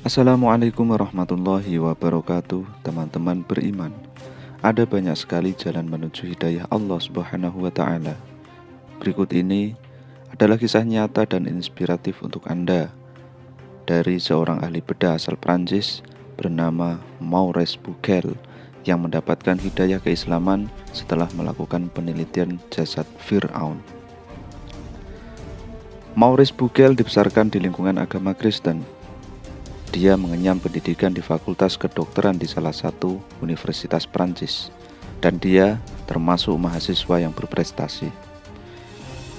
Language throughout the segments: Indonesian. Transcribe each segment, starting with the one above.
Assalamualaikum warahmatullahi wabarakatuh, teman-teman beriman. Ada banyak sekali jalan menuju hidayah Allah Subhanahu wa Ta'ala. Berikut ini adalah kisah nyata dan inspiratif untuk Anda dari seorang ahli bedah asal Prancis bernama Maurice Bucaille yang mendapatkan hidayah keislaman setelah melakukan penelitian jasad Fir'aun. Maurice Bucaille dibesarkan di lingkungan agama Kristen. Dia mengenyam pendidikan di Fakultas Kedokteran di salah satu universitas Prancis, dan dia termasuk mahasiswa yang berprestasi.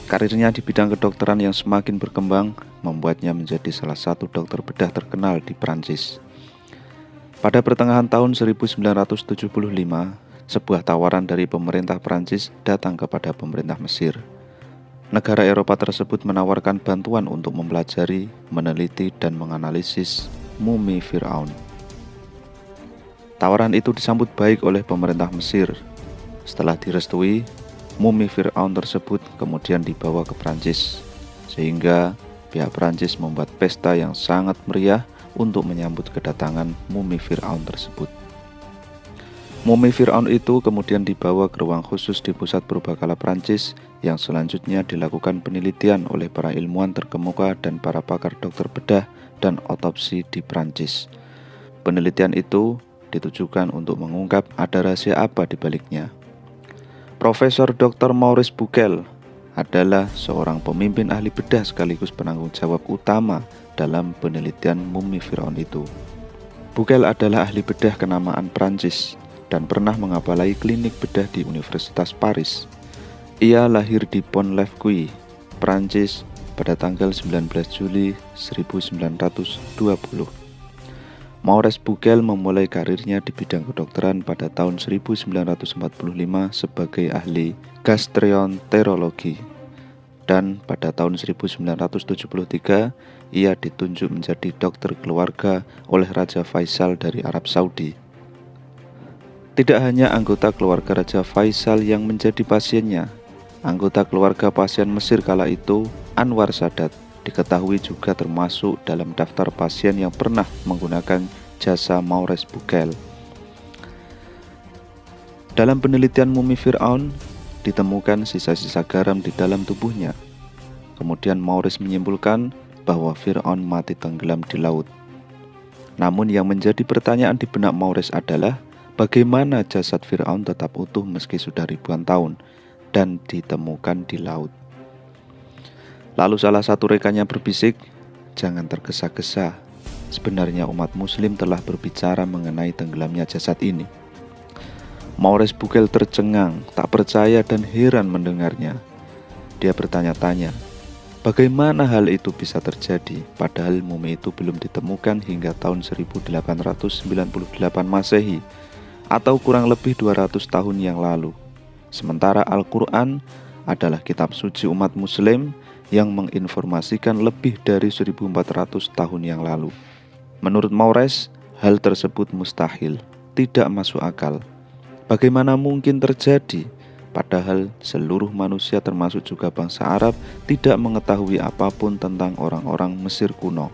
Karirnya di bidang kedokteran yang semakin berkembang membuatnya menjadi salah satu dokter bedah terkenal di Prancis. Pada pertengahan tahun 1975, sebuah tawaran dari pemerintah Prancis datang kepada pemerintah Mesir. Negara Eropa tersebut menawarkan bantuan untuk mempelajari, meneliti, dan menganalisis mumi Fir'aun. Tawaran itu disambut baik oleh pemerintah Mesir. Setelah direstui, mumi Fir'aun tersebut kemudian dibawa ke Prancis, sehingga pihak Prancis membuat pesta yang sangat meriah untuk menyambut kedatangan mumi Fir'aun tersebut. Mumi Fir'aun itu kemudian dibawa ke ruang khusus di pusat purbakala Prancis yang selanjutnya dilakukan penelitian oleh para ilmuwan terkemuka dan para pakar dokter bedah dan otopsi di Prancis. Penelitian itu ditujukan untuk mengungkap ada rahasia apa di baliknya. Profesor Dr. Maurice Bucaille adalah seorang pemimpin ahli bedah sekaligus penanggung jawab utama dalam penelitian mumi Fir'aun itu. Bucaille adalah ahli bedah kenamaan Prancis dan pernah mengapalai klinik bedah di Universitas Paris. Ia lahir di Pont-l'Évêque, Prancis pada tanggal 19 Juli 1920. Maurice Bucaille memulai karirnya di bidang kedokteran pada tahun 1945 sebagai ahli gastroenterologi, dan pada tahun 1973 ia ditunjuk menjadi dokter keluarga oleh Raja Faisal dari Arab Saudi. Tidak hanya anggota keluarga Raja Faisal yang menjadi pasiennya, anggota keluarga pasien Mesir kala itu, Anwar Sadat, diketahui juga termasuk dalam daftar pasien yang pernah menggunakan jasa Maurice Bucaille. Dalam penelitian mumi Fir'aun, ditemukan sisa-sisa garam di dalam tubuhnya. Kemudian Maurice menyimpulkan bahwa Fir'aun mati tenggelam di laut. Namun yang menjadi pertanyaan di benak Maurice adalah bagaimana jasad Fir'aun tetap utuh meski sudah ribuan tahun dan ditemukan di laut. Lalu salah satu rekannya berbisik, "Jangan tergesa-gesa. Sebenarnya umat muslim telah berbicara mengenai tenggelamnya jasad ini." Maurice Bucaille tercengang, tak percaya dan heran mendengarnya. Dia bertanya-tanya, bagaimana hal itu bisa terjadi padahal mumi itu belum ditemukan hingga tahun 1898 Masehi atau kurang lebih 200 tahun yang lalu. Sementara Al-Quran adalah kitab suci umat muslim yang menginformasikan lebih dari 1400 tahun yang lalu. Menurut Maurice, hal tersebut mustahil, tidak masuk akal. Bagaimana mungkin terjadi, padahal seluruh manusia termasuk juga bangsa Arab tidak mengetahui apapun tentang orang-orang Mesir kuno.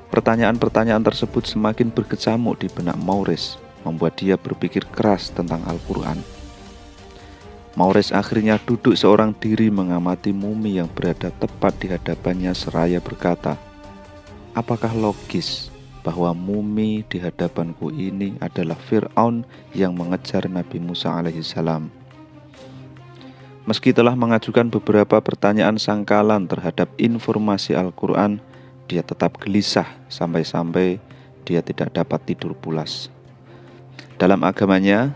Pertanyaan-pertanyaan tersebut semakin berkecamuk di benak Maurice, membuat dia berpikir keras tentang Al-Quran. Maurice akhirnya duduk seorang diri mengamati mumi yang berada tepat di hadapannya seraya berkata, apakah logis bahwa mumi di hadapanku ini adalah Fir'aun yang mengejar Nabi Musa alaihissalam? Meski telah mengajukan beberapa pertanyaan sangkalan terhadap informasi Al-Quran, dia tetap gelisah sampai-sampai dia tidak dapat tidur pulas. Dalam agamanya,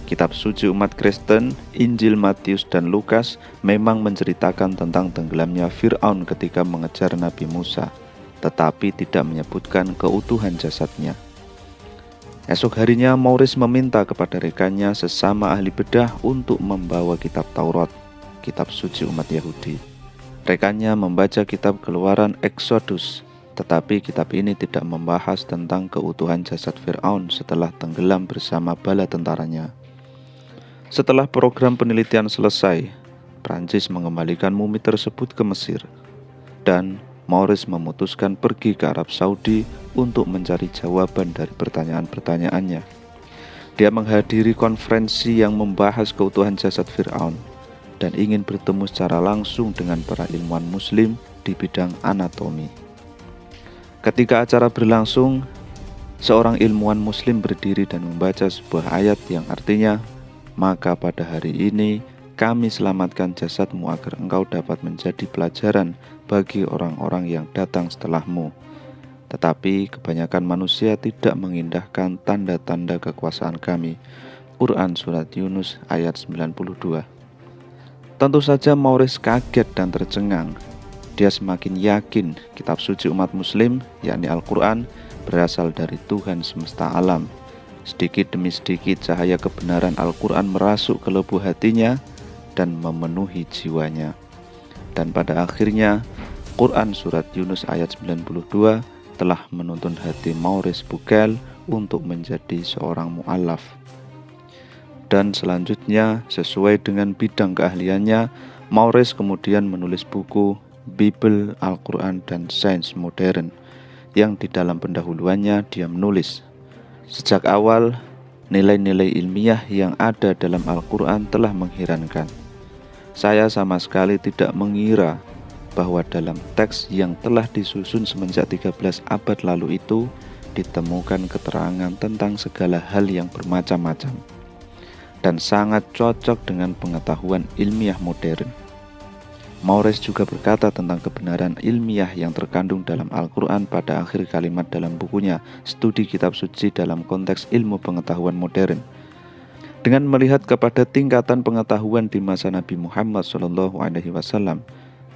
kitab suci umat Kristen, Injil Matius dan Lukas memang menceritakan tentang tenggelamnya Fir'aun ketika mengejar Nabi Musa, tetapi tidak menyebutkan keutuhan jasadnya. Esok harinya Maurice meminta kepada rekannya sesama ahli bedah untuk membawa kitab Taurat, kitab suci umat Yahudi. Rekannya membaca kitab Keluaran Exodus, tetapi kitab ini tidak membahas tentang keutuhan jasad Fir'aun setelah tenggelam bersama bala tentaranya. Setelah program penelitian selesai, Prancis mengembalikan mumi tersebut ke Mesir, dan Maurice memutuskan pergi ke Arab Saudi untuk mencari jawaban dari pertanyaan-pertanyaannya. Dia menghadiri konferensi yang membahas keutuhan jasad Fir'aun dan ingin bertemu secara langsung dengan para ilmuwan muslim di bidang anatomi. Ketika acara berlangsung, seorang ilmuwan muslim berdiri dan membaca sebuah ayat yang artinya, "Maka pada hari ini kami selamatkan jasadmu agar engkau dapat menjadi pelajaran bagi orang-orang yang datang setelahmu." Tetapi kebanyakan manusia tidak mengindahkan tanda-tanda kekuasaan kami. Quran Surat Yunus ayat 92. Tentu saja Maurice kaget dan tercengang. Dia semakin yakin kitab suci umat muslim, yakni Al-Quran, berasal dari Tuhan semesta alam. Sedikit demi sedikit cahaya kebenaran Al-Quran merasuk ke lubuk hatinya dan memenuhi jiwanya. Dan pada akhirnya, Quran Surat Yunus ayat 92 telah menuntun hati Maurice Bucaille untuk menjadi seorang mu'alaf. Dan selanjutnya, sesuai dengan bidang keahliannya, Maurice kemudian menulis buku Bible, Al-Quran, dan Sains Modern, yang di dalam pendahuluannya dia menulis, "Sejak awal, nilai-nilai ilmiah yang ada dalam Al-Quran telah mengherankan. Saya sama sekali tidak mengira bahwa dalam teks yang telah disusun semenjak 13 abad lalu itu ditemukan keterangan tentang segala hal yang bermacam-macam dan sangat cocok dengan pengetahuan ilmiah modern." Maurice juga berkata tentang kebenaran ilmiah yang terkandung dalam Al-Quran pada akhir kalimat dalam bukunya Studi Kitab Suci dalam Konteks Ilmu Pengetahuan Modern. Dengan melihat kepada tingkatan pengetahuan di masa Nabi Muhammad SAW,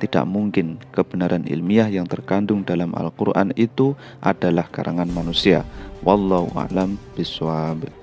tidak mungkin kebenaran ilmiah yang terkandung dalam Al-Quran itu adalah karangan manusia. Wallahu a'lam bishawab.